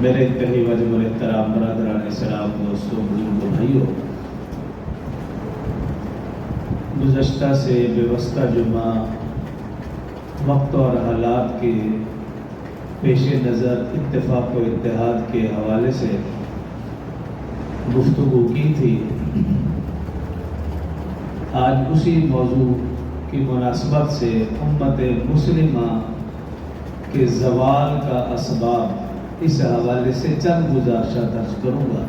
میرے انتہائی واجب الاحترام برادران اسلام، دوستوں، بزرگوں، بھائیوں، گزشتہ سے بے واسطہ جمعہ وقت اور حالات کے پیش نظر اتفاق و اتحاد کے حوالے سے گفتگو کی تھی۔ آج اسی موضوع کی مناسبت سے امت مسلمہ کے زوال کا اسباب اس حوالے سے چند گزارشہ درج کروں گا۔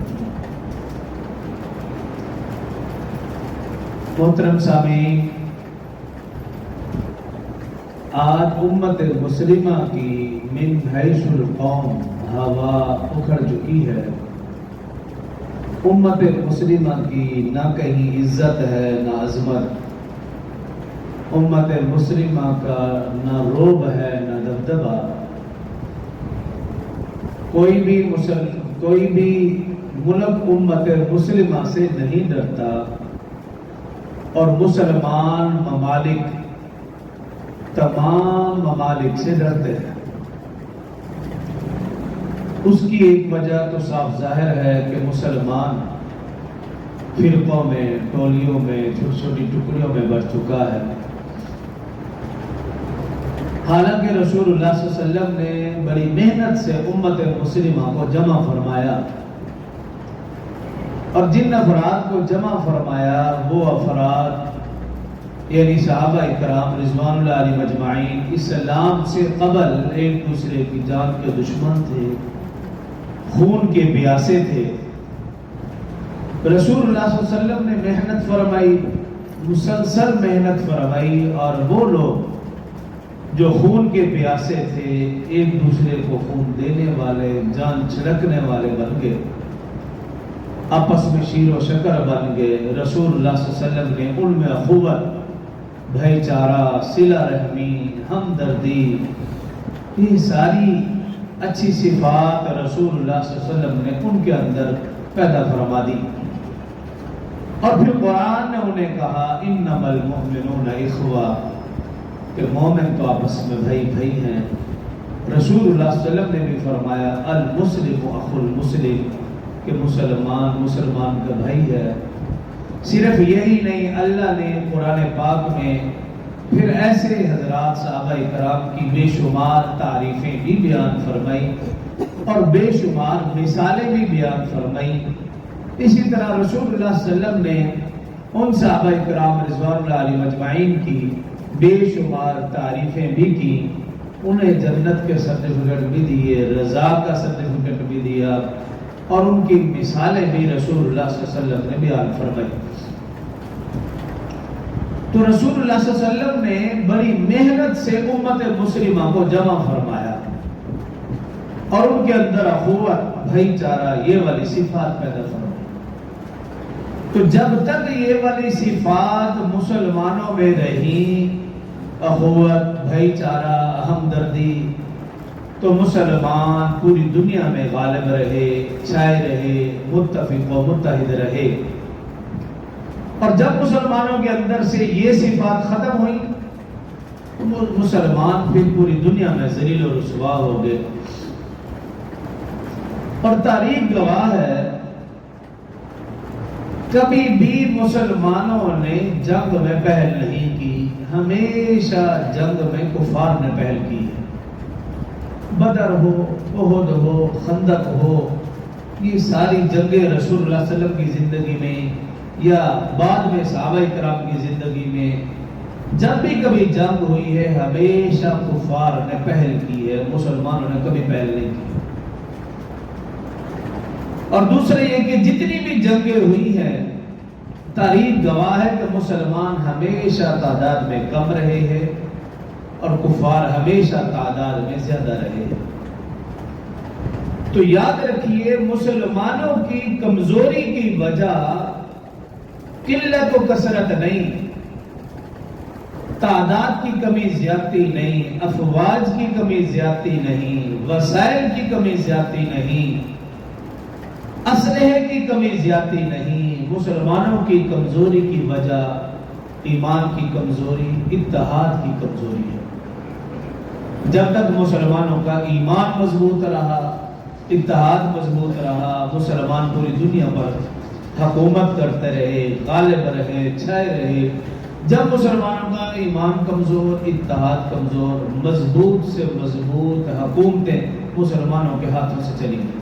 محترم سامعین، آج امت مسلمہ کی من حیث القوم ہوا اکھڑ چکی ہے۔ امت مسلمہ کی نہ کہیں عزت ہے نہ عظمت، امت مسلمہ کا نہ روب ہے نہ دبدبہ۔ کوئی بھی ملک امت مسلمہ سے نہیں ڈرتا، اور مسلمان ممالک تمام ممالک سے ڈرتے ہیں۔ اس کی ایک وجہ تو صاف ظاہر ہے کہ مسلمان فرقوں میں، ٹولیوں میں، چھوٹی چھوٹی ٹکڑیوں میں بڑھ چکا ہے۔ حالانکہ رسول اللہ صلی اللہ علیہ وسلم نے بڑی محنت سے امت مسلمہ کو جمع فرمایا، اور جن افراد کو جمع فرمایا وہ افراد یعنی صحابہ اکرام رضوان اللہ علیہم اجمعین اسلام سے قبل ایک دوسرے کی جان کے دشمن تھے، خون کے پیاسے تھے۔ رسول اللہ صلی اللہ علیہ وسلم نے محنت فرمائی، مسلسل محنت فرمائی، اور وہ لوگ جو خون کے پیاسے تھے ایک دوسرے کو خون دینے والے، جان چھڑکنے والے بن گئے، آپس میں شیر و شکر بن گئے۔ رسول اللہ صلی اللہ علیہ وسلم نے ان میں اخوت، بھائی چارہ، صلہ رحمی، ہمدردی، یہ ساری اچھی صفات رسول اللہ صلی اللہ علیہ وسلم نے ان کے اندر پیدا فرما دی۔ اور پھر قرآن نے انہیں کہا انما المؤمنون اخوہ، کہ مومن تو آپس میں بھائی بھائی ہیں۔ رسول اللہ صلی اللہ علیہ وسلم نے بھی فرمایا المسلم اخو المسلم، کہ مسلمان مسلمان کا بھائی ہے۔ صرف یہی نہیں، اللہ نے قرآن پاک میں پھر ایسے حضرات صحابہ کرام کی بے شمار تعریفیں بھی بیان فرمائی اور بے شمار مثالیں بھی بیان فرمائی۔ اسی طرح رسول اللہ صلی اللہ علیہ وسلم نے ان صحابہ کرام رضوان اللہ علیہم اجمعین کی بے شمار تعریفیں بھی کی، انہیں جنت کے سرٹیفکیٹ بھی دیے، رضا کا سرٹیفکیٹ بھی دیا، اور ان کی مثالیں بھی رسول اللہ صلی اللہ علیہ وسلم نے بیان فرمائی۔ تو رسول اللہ صلی اللہ علیہ وسلم نے بڑی محنت سے امت مسلمہ کو جمع فرمایا، اور ان کے اندر اخوت، بھائی چارہ، یہ والی صفات پیدا فرمائی۔ تو جب تک یہ والی صفات مسلمانوں میں رہی، اخوت، بھائی چارہ، ہمدردی، تو مسلمان پوری دنیا میں غالب رہے، چھائے رہے، متفق و متحد رہے۔ اور جب مسلمانوں کے اندر سے یہ صفات ختم ہوئی تو مسلمان پھر پوری دنیا میں ذلیل و رسوا ہو گئے۔ اور تاریخ گواہ ہے، کبھی بھی مسلمانوں نے جنگ میں پہل نہیں کی، ہمیشہ جنگ میں کفار نے پہل کی ہے۔ بدر ہو، احد ہو، خندق ہو، یہ ساری جنگیں رسول اللہ صلی اللہ علیہ وسلم کی زندگی میں یا بعد میں صحابہ کرام کی زندگی میں جب بھی کبھی جنگ ہوئی ہے، ہمیشہ کفار نے پہل کی ہے، مسلمانوں نے کبھی پہل نہیں کی۔ اور دوسرے یہ کہ جتنی بھی جنگیں ہوئی ہیں، تاریخ گواہ ہے کہ مسلمان ہمیشہ تعداد میں کم رہے ہیں اور کفار ہمیشہ تعداد میں زیادہ رہے ہیں۔ تو یاد رکھیے، مسلمانوں کی کمزوری کی وجہ قلت و کثرت نہیں، تعداد کی کمی زیادتی نہیں، افواج کی کمی زیادتی نہیں، وسائل کی کمی زیادتی نہیں، اسلحے کی کمی زیادتی نہیں۔ مسلمانوں کی کمزوری کی وجہ ایمان کی کمزوری، اتحاد کی کمزوری ہے۔ جب تک مسلمانوں کا ایمان مضبوط رہا، اتحاد مضبوط رہا، مسلمان پوری دنیا پر حکومت کرتے رہے، غالب رہے، چھائے رہے۔ جب مسلمانوں کا ایمان کمزور، اتحاد کمزور، مضبوط سے مضبوط حکومتیں مسلمانوں کے ہاتھوں سے چلی گئی۔